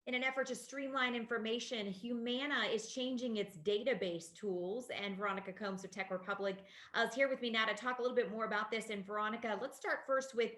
In an effort to streamline information, Humana is changing its database tools. And Veronica Combs of Tech Republic is here with me now to talk a little bit more about this. And Veronica, let's start first with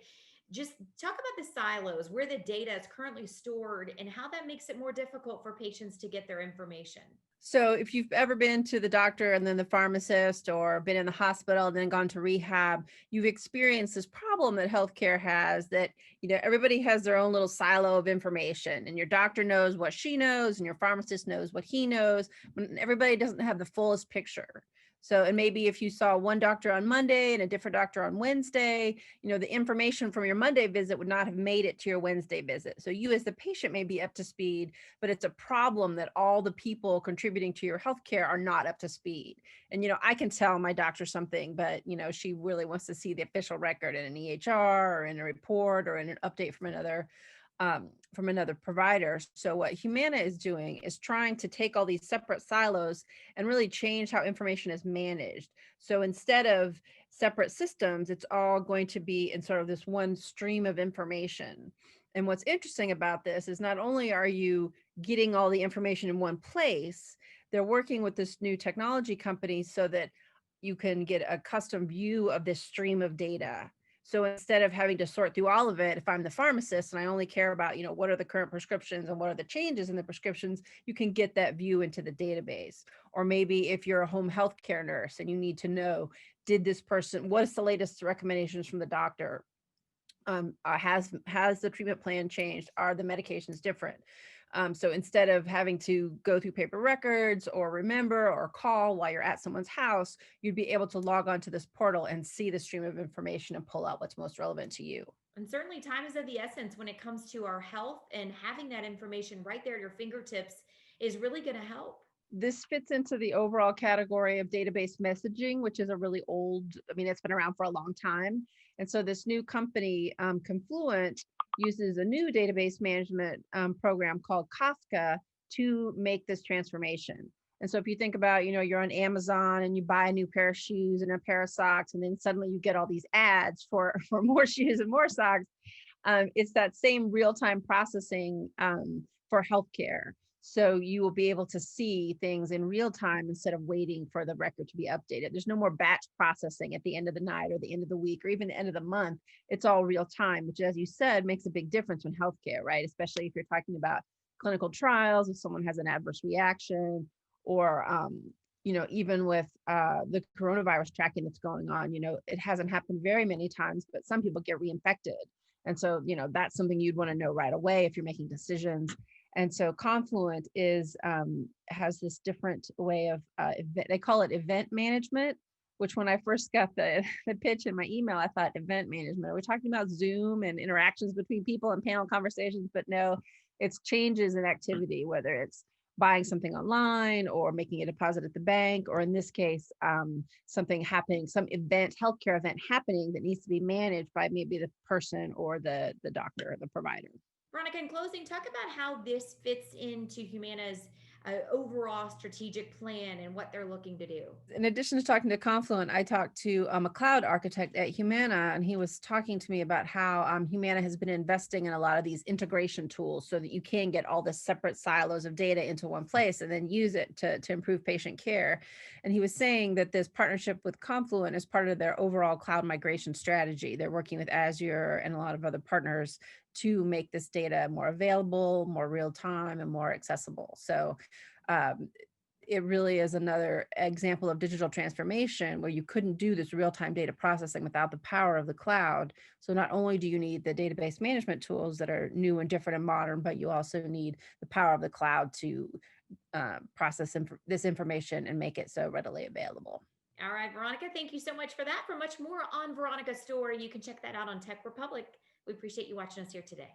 just talk about the silos, where the data is currently stored, and how that makes it more difficult for patients to get their information. So if you've ever been to the doctor and then the pharmacist, or been in the hospital and then gone to rehab, you've experienced this problem that healthcare has, that, everybody has their own little silo of information, and your doctor knows what she knows and your pharmacist knows what he knows, when everybody doesn't have the fullest picture. So, and maybe if you saw one doctor on Monday and a different doctor on Wednesday, the information from your Monday visit would not have made it to your Wednesday visit. So you as the patient may be up to speed, but it's a problem that all the people contributing to your healthcare are not up to speed. And, I can tell my doctor something, but, she really wants to see the official record in an EHR or in a report or in an update from another provider. So what Humana is doing is trying to take all these separate silos and really change how information is managed. So instead of separate systems, it's all going to be in sort of this one stream of information. And what's interesting about this is not only are you getting all the information in one place, they're working with this new technology company so that you can get a custom view of this stream of data. So instead of having to sort through all of it, if I'm the pharmacist and I only care about, what are the current prescriptions and what are the changes in the prescriptions, you can get that view into the database. Or maybe if you're a home healthcare nurse and you need to know, what's the latest recommendations from the doctor? Has the treatment plan changed? Are the medications different? So instead of having to go through paper records or remember or call while you're at someone's house, you'd be able to log on to this portal and see the stream of information and pull out what's most relevant to you. And certainly, time is of the essence when it comes to our health, and having that information right there at your fingertips is really going to help. This fits into the overall category of database messaging, which is a really old, it's been around for a long time. And so this new company, Confluent, uses a new database management program called Kafka to make this transformation. And so if you think about, you're on Amazon and you buy a new pair of shoes and a pair of socks, and then suddenly you get all these ads for more shoes and more socks. It's that same real-time processing for healthcare. So you will be able to see things in real time instead of waiting for the record to be updated. There's no more batch processing at the end of the night or the end of the week or even the end of the month. It's all real time, which, as you said, makes a big difference in healthcare, right? Especially if you're talking about clinical trials, if someone has an adverse reaction, or even with the coronavirus tracking that's going on, it hasn't happened very many times, but some people get reinfected. And so, that's something you'd want to know right away if you're making decisions. And so Confluent has this different way of, they call it event management, which when I first got the pitch in my email, I thought event management. Are we talking about Zoom and interactions between people and panel conversations? But no, it's changes in activity, whether it's buying something online or making a deposit at the bank, or in this case, something happening, some event, healthcare event happening that needs to be managed by maybe the person or the doctor or the provider. Veronica, in closing, talk about how this fits into Humana's overall strategic plan and what they're looking to do. In addition to talking to Confluent, I talked to a cloud architect at Humana, and he was talking to me about how Humana has been investing in a lot of these integration tools so that you can get all the separate silos of data into one place and then use it to improve patient care. And he was saying that this partnership with Confluent is part of their overall cloud migration strategy. They're working with Azure and a lot of other partners to make this data more available, more real time, and more accessible. So it really is another example of digital transformation where you couldn't do this real-time data processing without the power of the cloud. So not only do you need the database management tools that are new and different and modern, but you also need the power of the cloud to process this information and make it so readily available. All right, Veronica, thank you so much for that. For much more on Veronica's story, you can check that out on Tech Republic. We appreciate you watching us here today.